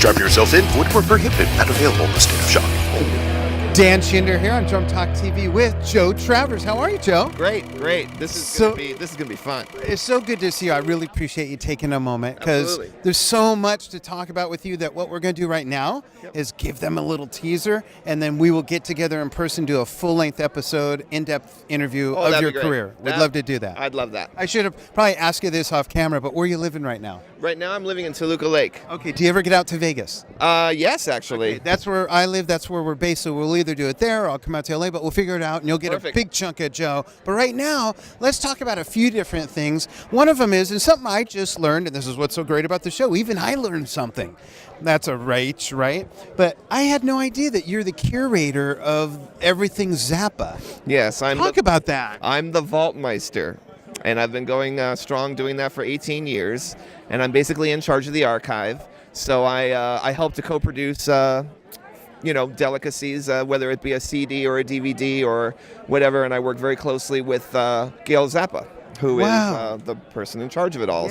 Strap yourself in for what we're prohibited and available in the state of shock. Dan Schinder here on Drum Talk TV with Joe Travers. How are you, Joe? Great. This is gonna be fun. It's so good to see you. I really appreciate you taking a moment because there's so much to talk about with you that what we're going to do right now is give them a little teaser, and then we will get together in person, do a full-length episode, in-depth interview of your career. We'd love to do that. I'd love that. I should have probably asked you this off camera, but where are you living right now? Right now I'm living in Toluca Lake. Okay. Do you ever get out to Vegas? Yes, actually. Okay, that's where I live. That's where we're based. So we'll either do it there or I'll come out to LA, but we'll figure it out and you'll get a big chunk of Joe. But right now, let's talk about a few different things. One of them is, and something I just learned, and this is what's so great about the show, even I learned something. That's a right? But I had no idea that you're the curator of everything Zappa. Yes, Talk about that. I'm the Vaultmeister, and I've been going strong doing that for 18 years, and I'm basically in charge of the archive. So I help to co-produce delicacies, whether it be a CD or a DVD or whatever, and I work very closely with Gail Zappa, who is the person in charge of it all.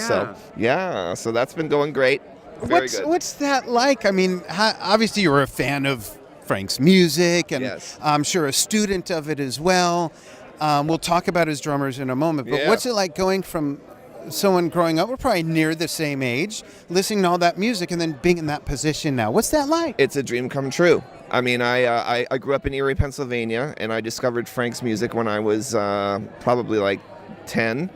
Yeah. So that's been going great. Very good. What's that like? I mean, obviously you're a fan of Frank's music, and I'm sure a student of it as well. We'll talk about his drummers in a moment, but what's it like going from someone growing up, we're probably near the same age, listening to all that music and then being in that position now? What's that like? It's a dream come true. I mean, I grew up in Erie, Pennsylvania, and I discovered Frank's music when I was probably like 10,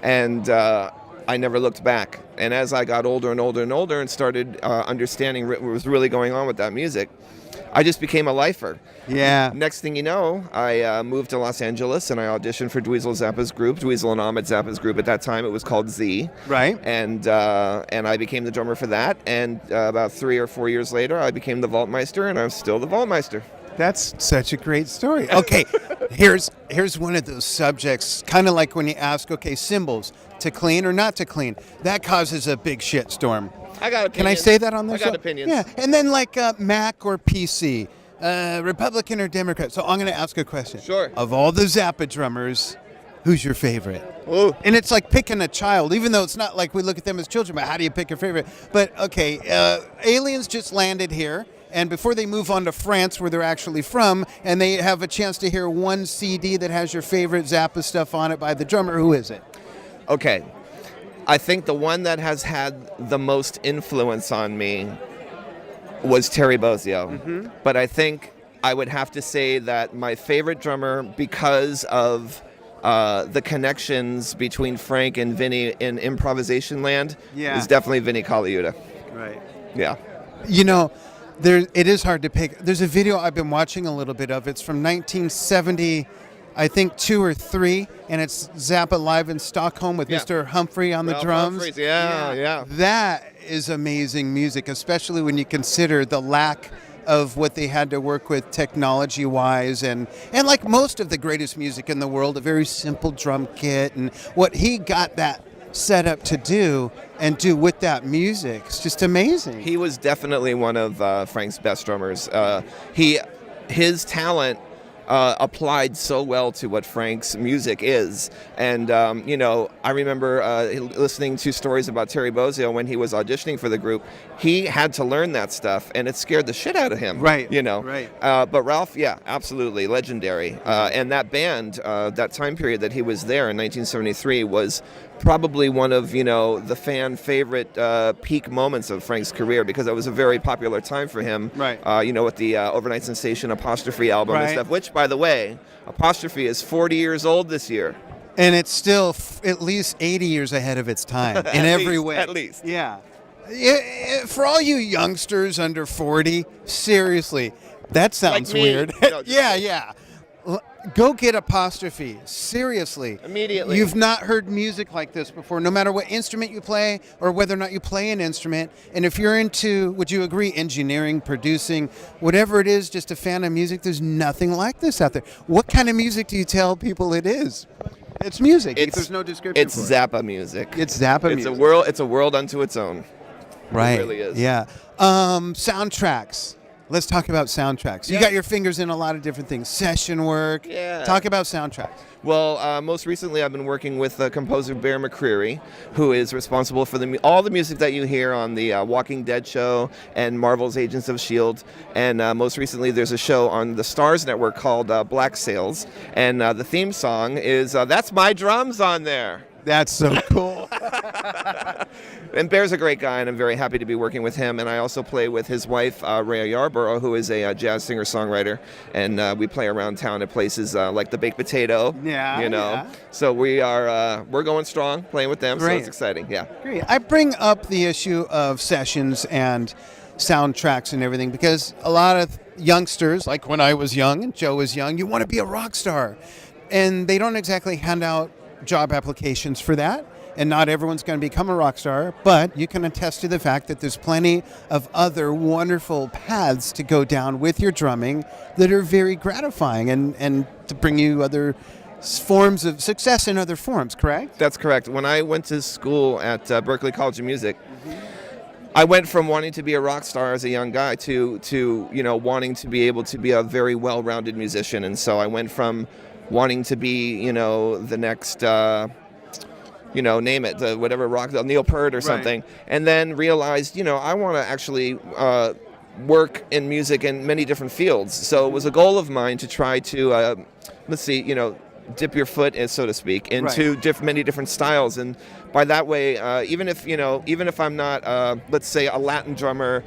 and I never looked back. And as I got older and older and older and started understanding what was really going on with that music, I just became a lifer. Yeah. Next thing you know, I moved to Los Angeles and I auditioned for Dweezil Zappa's group, Dweezil and Ahmed Zappa's group. At that time, it was called Z. Right. And I became the drummer for that. And about 3 or 4 years later, I became the Vaultmeister, and I'm still the Vaultmeister. That's such a great story. Okay, here's one of those subjects, kind of like when you ask, okay, cymbals, to clean or not to clean. That causes a big shitstorm. I got opinions. Can I say that on the show? I got opinions. Yeah, and then like Mac or PC, Republican or Democrat. So I'm going to ask a question. Sure. Of all the Zappa drummers, who's your favorite? Ooh. And it's like picking a child, even though it's not like we look at them as children, but how do you pick your favorite? But okay, aliens just landed here. And before they move on to France, where they're actually from, and they have a chance to hear one CD that has your favorite Zappa stuff on it by the drummer, who is it? Okay. I think the one that has had the most influence on me was Terry Bozzio. Mm-hmm. But I think I would have to say that my favorite drummer, because of the connections between Frank and Vinny in improvisation land, is definitely Vinny Colaiuta. Right. Yeah. You know, it is hard to pick. There's a video I've been watching a little bit of. It's from 1970, I think 2 or 3, and it's Zappa live in Stockholm with Mr. Humphrey on the drums. Humphreys, yeah. That is amazing music, especially when you consider the lack of what they had to work with technology-wise, and like most of the greatest music in the world, a very simple drum kit, and what he got that set up to do and do with that music. It's just amazing. He was definitely one of Frank's best drummers. His talent applied so well to what Frank's music is. And, I remember listening to stories about Terry Bozzio when he was auditioning for the group. He had to learn that stuff, and it scared the shit out of him. Right. Right. But Ralph, absolutely, legendary. And that band, that time period that he was there in 1973 was probably one of, the fan favorite peak moments of Frank's career, because it was a very popular time for him. Right. With the Overnight Sensation Apostrophe album and stuff, which, by the way, Apostrophe is 40 years old this year. And it's still at least 80 years ahead of its time in every way. At least. Yeah. For all you youngsters under 40, seriously, that sounds like me. weird. No, Yeah. Go get Apostrophe. Seriously. Immediately. You've not heard music like this before, no matter what instrument you play or whether or not you play an instrument. And if you're into, would you agree, engineering, producing, whatever it is, just a fan of music, there's nothing like this out there. What kind of music do you tell people it is? It's music. There's no description It's for Zappa music. It's Zappa music. It's a world unto its own. Right. It really is. Yeah. Soundtracks. Let's talk about soundtracks. You Yeah. got your fingers in a lot of different things. Session work. Yeah. Talk about soundtracks. Well, most recently I've been working with composer Bear McCreary, who is responsible for all the music that you hear on the Walking Dead show and Marvel's Agents of S.H.I.E.L.D. And most recently there's a show on the Stars Network called Black Sails. And the theme song is That's My Drums on there. That's so cool. And Bear's a great guy, and I'm very happy to be working with him. And I also play with his wife, Rhea Yarborough, who is a jazz singer-songwriter. And we play around town at places like the Baked Potato. Yeah, you know. yeah. So we're going strong, playing with them. Great. So it's exciting. Yeah. Great. I bring up the issue of sessions and soundtracks and everything because a lot of youngsters, like when I was young and Joe was young, you want to be a rock star. And they don't exactly hand out job applications for that, and not everyone's going to become a rock star, but you can attest to the fact that there's plenty of other wonderful paths to go down with your drumming that are very gratifying and to bring you other forms of success in other forms, correct? That's correct. When I went to school at Berklee College of Music, I went from wanting to be a rock star as a young guy to wanting to be able to be a very well-rounded musician. And so I went from wanting to be, the next, name it, whatever rock, Neil Peart or something, Right. and then realized, I want to actually work in music in many different fields. So it was a goal of mine to try to, dip your foot, so to speak, into many different styles. And by that way, even if I'm not, let's say, a Latin drummer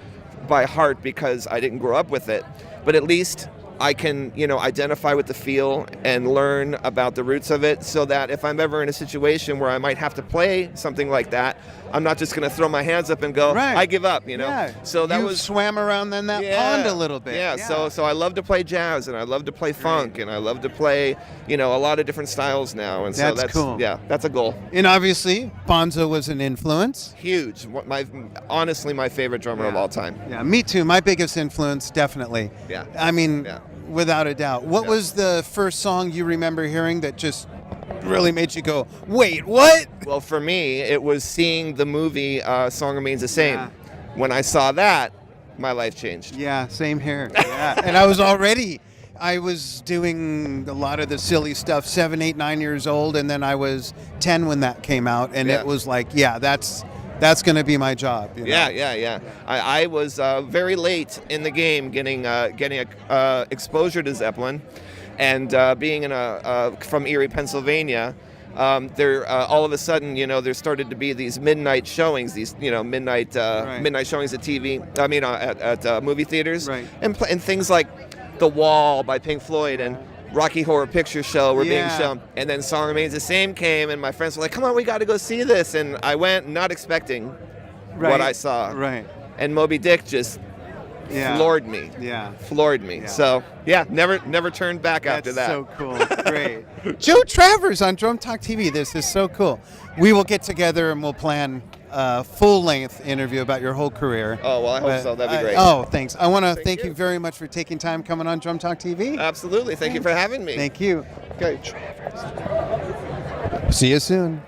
by heart because I didn't grow up with it, but at least I can, identify with the feel and learn about the roots of it so that if I'm ever in a situation where I might have to play something like that, I'm not just going to throw my hands up and go, Right. I give up, Yeah. So that you was swam around in that pond a little bit. Yeah, so I love to play jazz and I love to play funk and I love to play, a lot of different styles now. And so That's cool. Yeah, that's a goal. And obviously, Bonzo was an influence. Huge. Honestly, my favorite drummer of all time. Yeah, me too. My biggest influence, definitely. Yeah. I mean, Yeah. without a doubt. What was the first song you remember hearing that just really made you go, wait, what? Well, for me, it was seeing the movie Song Remains the Same. Yeah. When I saw that, my life changed. Yeah, same here. Yeah. And I was doing a lot of the silly stuff, 7, 8, 9 years old, and then I was 10 when that came out, and Yeah. it was like, that's going to be my job. Yeah. I was very late in the game getting exposure to Zeppelin, and being from Erie, Pennsylvania. There all of a sudden, there started to be these midnight showings, these midnight showings at TV. I mean, at movie theaters, Right. and things like The Wall by Pink Floyd and Rocky Horror Picture Show were being shown, and then Song Remains the Same came, and my friends were like, "Come on, we got to go see this," and I went, not expecting what I saw, Right. and Moby Dick just floored me. Yeah. Floored me. Yeah. So never turned back after that. That's so cool. Great. Joe Travers on Drum Talk TV. This is so cool. We will get together and we'll plan a full-length interview about your whole career. Oh, well, I hope so. That'd be great. Thanks. I want to thank you very much for taking time coming on Drum Talk TV. Absolutely. Thank you for having me. Thank you. Okay. See you soon.